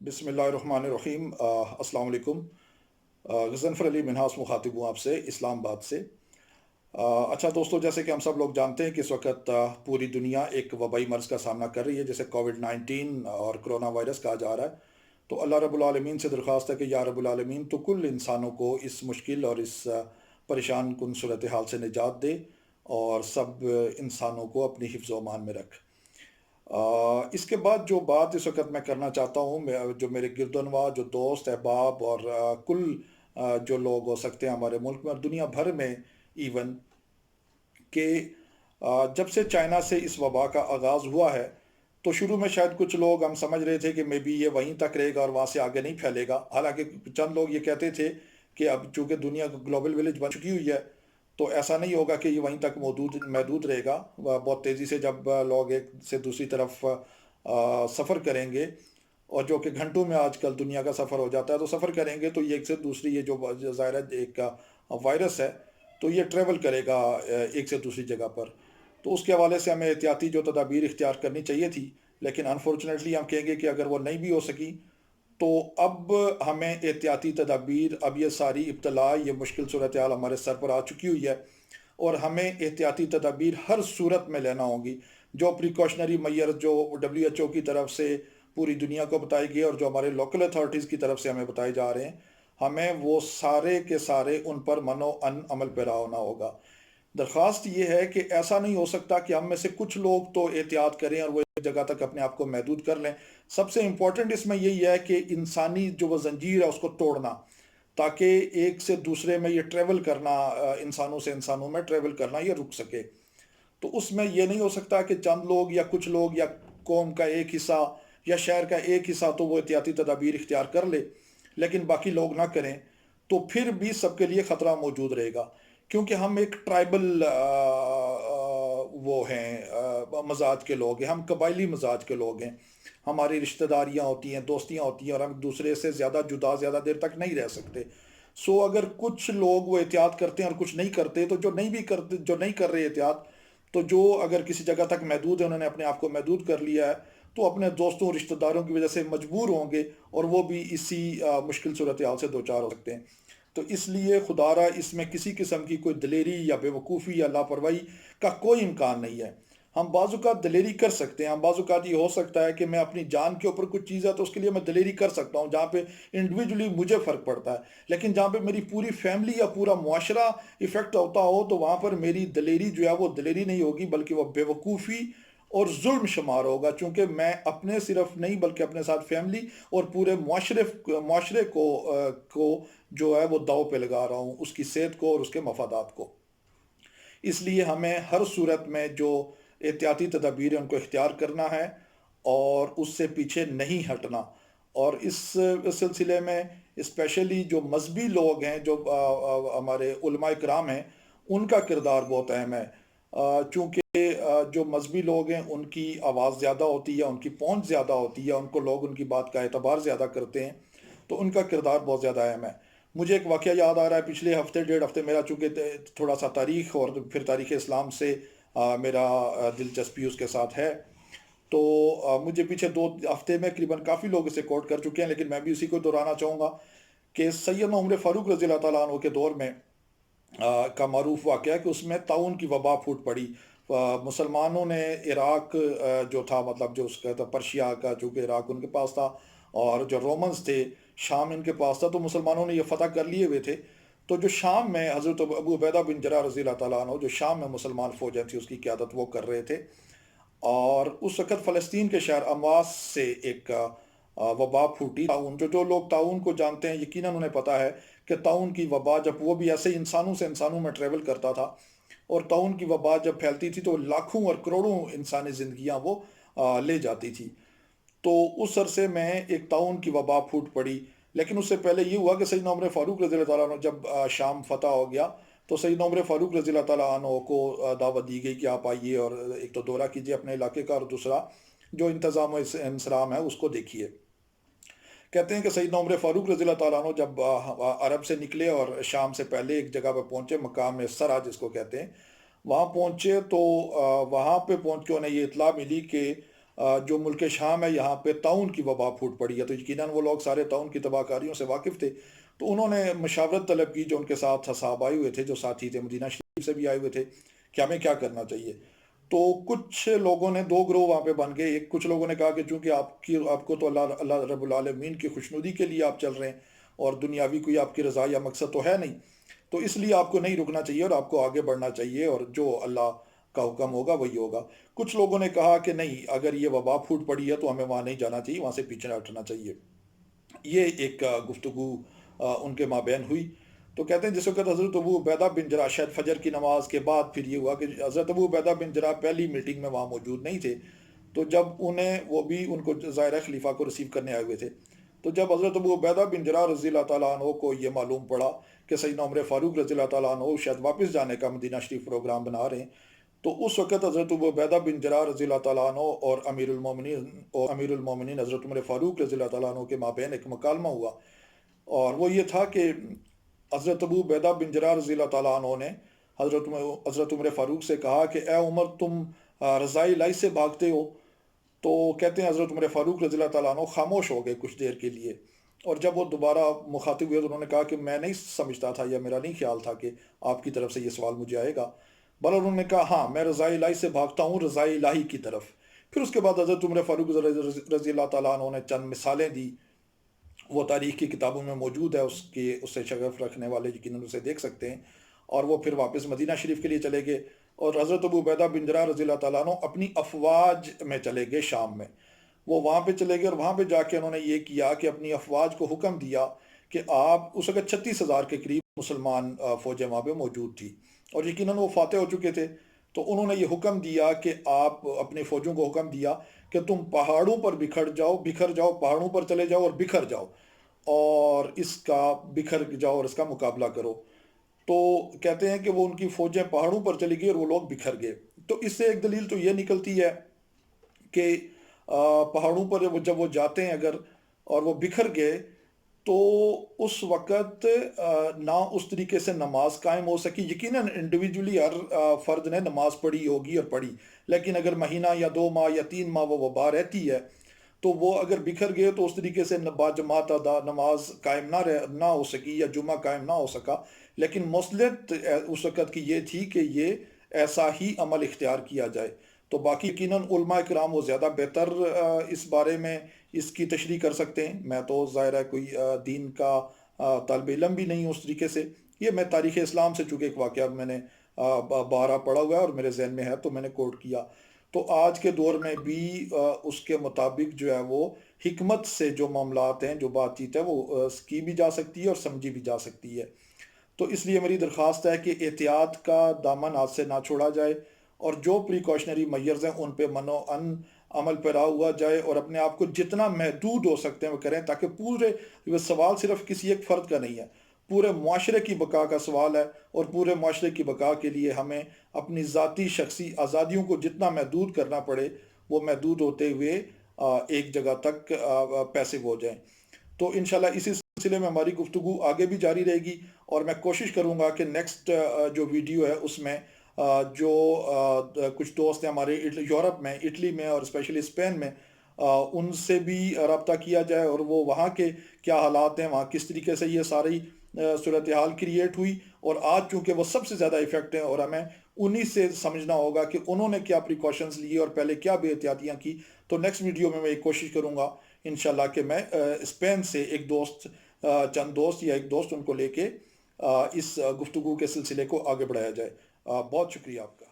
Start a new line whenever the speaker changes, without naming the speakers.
बिस्मिल्लाहिर्रहमानिर्रहीम। अस्सलाम वालेकुम। गज़नफ़र अली मिन्हास मुखातिब हूँ आपसे इस्लामाबाद से। अच्छा दोस्तों, जैसे कि हम सब लोग जानते हैं कि इस वक्त पूरी दुनिया एक वबाई मर्ज़ का सामना कर रही है, जिसे कोविड-19 और कोरोना वायरस कहा जा रहा है। तो अल्लाह रब्बुल आलमीन से दरख्वास्त है कि या रब्बुल आलमीन तो कुल इंसानों को इस मुश्किल और इस परेशान कुन सूरत हाल से निजात दे और सब इंसानों को अपनी हिफ्ज़ व अमान में रख। इसके बाद जो बात इस वक्त मैं करना चाहता हूँ, जो मेरे गिरदनवा जो दोस्त अहबाब और कुल जो लोग हो सकते हैं हमारे मुल्क में और दुनिया भर में इवन कि जब से चाइना से इस वबा का आगाज़ हुआ है, तो शुरू में शायद कुछ लोग हम समझ रहे थे कि मे बी ये वहीं तक रहेगा और वहाँ से आगे नहीं फैलेगा। हालांकि चंद लोग ये कहते थे कि अब चूंकि दुनिया ग्लोबल विलेज बन चुकी हुई है, तो ऐसा नहीं होगा कि ये वहीं तक मौजूद महदूद रहेगा। बहुत तेज़ी से जब लोग एक से दूसरी तरफ सफ़र करेंगे, और जो कि घंटों में आजकल दुनिया का सफ़र हो जाता है, तो सफ़र करेंगे तो ये एक से दूसरी, ये जो ज़ाहिर है एक वायरस है, तो ये ट्रैवल करेगा एक से दूसरी जगह पर। तो उसके हवाले से हमें एहतियाती जो तदाबीर इख्तियार करनी चाहिए थी, लेकिन अनफॉर्चुनेटली हम कहेंगे कि अगर वो नहीं भी हो सकी, तो अब हमें एहतियाती तदाबीर, अब ये सारी इब्तला, ये मुश्किल सूरत हाल हमारे सर पर आ चुकी हुई है, और हमें एहतियाती तदाबीर हर सूरत में लेना होगी। जो प्रिकॉशनरी मैयर जो WHO की तरफ से पूरी दुनिया को बताए गए और जो हमारे लोकल अथॉरिटीज़ की तरफ से हमें बताए जा रहे हैं, हमें वो सारे के सारे उन पर मनो अन अमल पैरा होना होगा। दरख्वास्त ये है कि ऐसा नहीं हो सकता कि हम में से कुछ लोग तो एहतियात करें और वो एक जगह तक अपने आप को महदूद कर लें। सबसे इम्पोर्टेंट इसमें यही है कि इंसानी जो वो जंजीर है उसको तोड़ना, ताकि एक से दूसरे में ये ट्रैवल करना, इंसानों से इंसानों में ट्रैवल करना ये रुक सके। तो उसमें ये नहीं हो सकता कि चंद लोग या कुछ लोग या कौम का एक हिस्सा या शहर का एक हिस्सा तो वो एहतियाती तदाबीर इख्तियार कर ले, लेकिन बाकी लोग ना करें, तो फिर भी सबके लिए ख़तरा मौजूद रहेगा। क्योंकि हम एक ट्राइबल वो हैं, मजाज के लोग हैं, हम कबायली मजाज के लोग हैं। हमारी रिश्तेदारियाँ होती हैं, दोस्तियाँ होती हैं, और हम एक दूसरे से ज़्यादा जुदा ज़्यादा देर तक नहीं रह सकते। सो अगर कुछ लोग वो एहतियात करते हैं और कुछ नहीं करते, तो जो नहीं भी करते, जो नहीं कर रहे एहतियात, तो जो अगर किसी जगह तक महदूद है, उन्होंने अपने आप को महदूद कर लिया है, तो अपने दोस्तों रिश्तेदारों की वजह से मजबूर होंगे और वो भी इसी मुश्किल सूरत हाल से दो चार हो सकते हैं। तो इसलिए खुदारा इसमें किसी किस्म की कोई दलेरी या बेवकूफ़ी या लापरवाही का कोई इम्कान नहीं है। हम बाज़-औक़ात दलेरी कर सकते हैं, हम बाज़-औक़ात ये हो सकता है कि मैं अपनी जान के ऊपर कुछ चीज़ है तो उसके लिए मैं दलेरी कर सकता हूँ, जहाँ पे इंडिविजुअली मुझे फ़र्क पड़ता है। लेकिन जहाँ पे मेरी पूरी फैमिली या पूरा मुआशरा इफ़ेक्ट होता हो, तो वहाँ पर मेरी दलेरी जो है वो दलेरी नहीं होगी, बल्कि वो बेवकूफ़ी और जुल्म शुमार होगा। चूँकि मैं अपने सिर्फ नहीं बल्कि अपने साथ फैमिली और पूरे मुआशरे को जो है वो दांव पे लगा रहा हूँ, उसकी सेहत को और उसके मफादात को। इसलिए हमें हर सूरत में जो एहतियाती तदाबीर हैं उनको इख्तियार करना है और उससे पीछे नहीं हटना। और इस सिलसिले में स्पेशली जो मजहबी लोग हैं, जो हमारे उलमा इकराम हैं, उनका किरदार बहुत अहम है। चूँकि जो मजहबी लोग हैं उनकी आवाज़ ज़्यादा होती है, उनकी पहुँच ज़्यादा होती है, उनको लोग उनकी बात का एतबार ज़्यादा करते हैं, तो उनका किरदार बहुत ज़्यादा अहम है। मुझे एक वाक़या याद आ रहा है, पिछले हफ़्ते डेढ़ हफ़्ते मेरा चूँकि थोड़ा सा तारीख़ और फिर तारीख़ इस्लाम से मेरा दिलचस्पी उसके साथ है, तो मुझे पीछे 2 हफ़्ते में करीबन काफ़ी लोग इसे कोट कर चुके हैं, लेकिन मैं भी उसी को दोहराना चाहूँगा कि सैयदना उमर फ़ारूक रज़ी अल्लाह तआला अन्हु के दौर में का मारूफ वाक़या है कि उसमें ताउन की वबा फूट पड़ी। मुसलमानों ने इराक़ जो था, मतलब जो उसका था पर्शिया का, चूँकि इराक़ उनके पास था और जो रोमन्स थे शाम इनके पास था, तो मुसलमानों ने ये फ़तह कर लिए हुए थे। तो जो शाम में हज़रत अबू उबैदा बिन जर्राह रज़ी अल्लाह तआला अन्हु, जो शाम में मुसलमान फ़ौजें थी उसकी क़यादत वो कर रहे थे, और उस वक़्त फ़लस्तीन के शहर अम्वास से एक वबा फूटी। ताउन, जो लोग ताउन को जानते हैं यकीनन उन्हें पता है कि ताउन की वबा जब वो भी ऐसे इंसानों से इंसानों में ट्रैवल करता था, और ताउन की वबा जब फैलती थी तो लाखों और करोड़ों इंसानी ज़िंदगियाँ वो ले जाती थी। तो उस अरसे में एक ताउन की वबा फूट पड़ी। लेकिन उससे पहले ये हुआ कि सैयदना उमर फ़ारूक रज़ी अल्लाह तआला अन्हु जब शाम फ़तह हो गया, तो सैयदना उमर फ़ारूक रज़ी अल्लाह तआला अन्हु को दावत दी गई कि आप आइए और एक तो दौरा कीजिए अपने इलाके का, और दूसरा जो इंतज़ाम व इंसराम है उसको देखिए। कहते हैं कि सैयदना उमर फ़ारूक रज़ी अल्लाह तआला अन्हु जब अरब से निकले और शाम से पहले एक जगह पर पहुँचे, मकाम सरा जिसको कहते हैं, वहाँ पहुँचे, तो वहाँ पे पहुँच के उन्हें ये इत्तला मिली कि जो मुल्क शाम है यहाँ पे ताउन की वबा फूट पड़ी है, तो यकीनन वो लोग सारे ताउन की तबाहकारियों से वाकिफ़ थे। तो उन्होंने मशावरत तलब की, जो उनके साथ साहब आए हुए थे, जो साथी थे मदीना शरीफ से भी आए हुए थे, कि हमें क्या करना चाहिए। तो कुछ लोगों ने दो ग्रोह वहाँ पे बन गए। एक कुछ लोगों ने कहा कि चूंकि आपको तो अल्लाह अल्लाह रब्बुल आलमीन की खुशनुदी के लिए आप चल रहे हैं और दुनियावी कोई आपकी रज़ा या मकसद तो है नहीं, तो इसलिए आपको नहीं रुकना चाहिए और आपको आगे बढ़ना चाहिए और जो अल्लाह का हुक्म होगा वही होगा। कुछ लोगों ने कहा कि नहीं, अगर ये वबा फूट पड़ी है तो हमें वहाँ नहीं जाना चाहिए, वहाँ से पीछे हटना चाहिए। ये एक गुफ्तगू उनके माबैन हुई। तो कहते हैं जिस वक्त हज़रत अबू उबैदा बिन जराह, शायद फजर की नमाज के बाद फिर ये हुआ कि हज़रत अबू उबैदा बिन जराह पहली मीटिंग में वहाँ मौजूद नहीं थे। तो जब उन्हें, वो भी उनको ज़ाहिर खलीफा को रिसीव करने आए हुए थे, तो जब हज़रत अबू उबैदा बिन जराह रज़ी अल्लाह तआला अन्हु को ये मालूम पड़ा कि सैयदना उमर फ़ारूक रज़ी अल्लाह तआला अन्हु शायद वापस जाने का मदीना शरीफ प्रोग्राम बना रहे हैं, तो उस वक़्त हज़रत अबू उबैदा बिन जराह रज़ी अल्लाह तआला अन्हु और अमीरुल मोमिनीन हज़रत उमर फ़ारूक रज़ी अल्लाह तआला अन्हु के माबैन एक मुकालमा हुआ। और वो ये था कि हज़रत अबू उबैदा बिन जराह रज़ी अल्लाह तआला अन्हु ने हज़रत उमर फ़ारूक से कहा कि ए उमर, तुम रज़ाई लाई से भागते हो। तो कहते हैं हज़रत उमर फ़ारूक रज़ी अल्लाह तआला अन्हु खामोश हो गए कुछ देर के लिए, और जब वो दोबारा मुखातिब हुए तो उन्होंने कहा कि मैं नहीं समझता था या मेरा नहीं ख्याल था कि आपकी तरफ से ये सवाल मुझे आएगा। बल उन्होंने कहा हाँ, मैं रज़ाई इलाही से भागता हूँ, रज़ाई इलाही की तरफ। फिर उसके बाद हज़रत उमर फ़ारूक रज़ी अल्लाह तआला अन्हु ने चंद मिसालें दी, वो तारीख़ की किताबों में मौजूद है, उससे शगफ रखने वाले यकीनन उसे देख सकते हैं। और वो फिर वापस मदीना शरीफ के लिए चले गए और हज़रत अबू उबैदा बिन जराह रज़ी अल्लाह तआला अन्हु अपनी अफवाज में चले गए शाम में। वो वहाँ पे चले गए और वहाँ पे जाके उन्होंने ये किया कि अपनी अफवाज को हुक्म दिया कि आप, उस वक़्त 36,000 के करीब मुसलमान फ़ौजें वहाँ पे मौजूद थी और यकीनन वो फातह हो चुके थे। तो उन्होंने ये हुक्म दिया कि आप अपनी फ़ौजों को हुक्म दिया कि तुम पहाड़ों पर बिखर जाओ, पहाड़ों पर चले जाओ और बिखर जाओ, और इसका बिखर जाओ और इसका मुकाबला करो। तो कहते हैं कि वो उनकी फ़ौजें पहाड़ों पर चली गई और वो लोग बिखर गए। तो इससे एक दलील तो ये निकलती है कि पहाड़ों पर जब वो जाते हैं अगर, और वो बिखर गए, तो उस वक़्त ना उस तरीके से नमाज कायम हो सकी। यकीनन इंडिविजुअली हर फ़र्द ने नमाज पढ़ी होगी और पढ़ी, लेकिन अगर महीना या 2 माह या 3 माह वो वबा रहती है, तो वो अगर बिखर गए तो उस तरीके से बाजमात अदा नमाज कायम ना हो सकी या जुमा कायम ना हो सका। लेकिन मसलहत उस वक़्त की ये थी कि ये ऐसा ही अमल इख्तियार किया जाए। तो बाकी यकीनन उलमा इकराम वो ज़्यादा बेहतर इस बारे में इसकी तशरीह कर सकते हैं। मैं तो ज़ाहिर है कोई दीन का तालिब इल्म भी नहीं हूँ उस तरीके से। ये मैं तारीख़ इस्लाम से चूँकि एक वाक़या मैंने बारहा पढ़ा हुआ है और मेरे जहन में है, तो मैंने कोट किया। तो आज के दौर में भी उसके मुताबिक जो है वो हिकमत से जो मामलात हैं, जो बातचीत है, वो की भी जा सकती है और समझी भी जा सकती है। तो इसलिए मेरी दरख्वास्त है कि एहतियात का दामन हाथ से ना छोड़ा जाए और जो प्रिकॉशनरी मेजर्स हैं उन पे मनो अन अमल पैरा हुआ जाए और अपने आप को जितना महदूद हो सकते हैं वो करें, ताकि पूरे, ये सवाल सिर्फ किसी एक फ़र्द का नहीं है, पूरे मुआशरे की बका का सवाल है। और पूरे मुआशरे की बका के लिए हमें अपनी ज़ाती शख्सी आज़ादियों को जितना महदूद करना पड़े, वो महदूद होते हुए एक जगह तक पैसिव हो जाएं। तो इंशाल्लाह इसी सिलसिले में हमारी गुफ्तगू आगे भी जारी रहेगी और मैं कोशिश करूँगा कि नेक्स्ट जो वीडियो है उसमें जो कुछ दोस्त हैं हमारे यूरोप में, इटली में और स्पेशली स्पेन में, उनसे भी रब्ता किया जाए और वो वहाँ के क्या हालात हैं, वहाँ किस तरीके से ये सारी सूरत हाल क्रिएट हुई, और आज चूँकि वो सबसे ज़्यादा इफ़ेक्ट हैं और हमें उन्हीं से समझना होगा कि उन्होंने क्या प्रिकॉशंस लिए और पहले क्या बेहतियातियाँ की। तो नेक्स्ट वीडियो में मैं एक कोशिश करूँगा इंशाल्लाह कि मैं स्पेन से एक दोस्त, चंद दोस्त या एक दोस्त उनको लेके इस गुफ्तगू के सिलसिले को आगे बढ़ाया जाए। बहुत शुक्रिया आपका।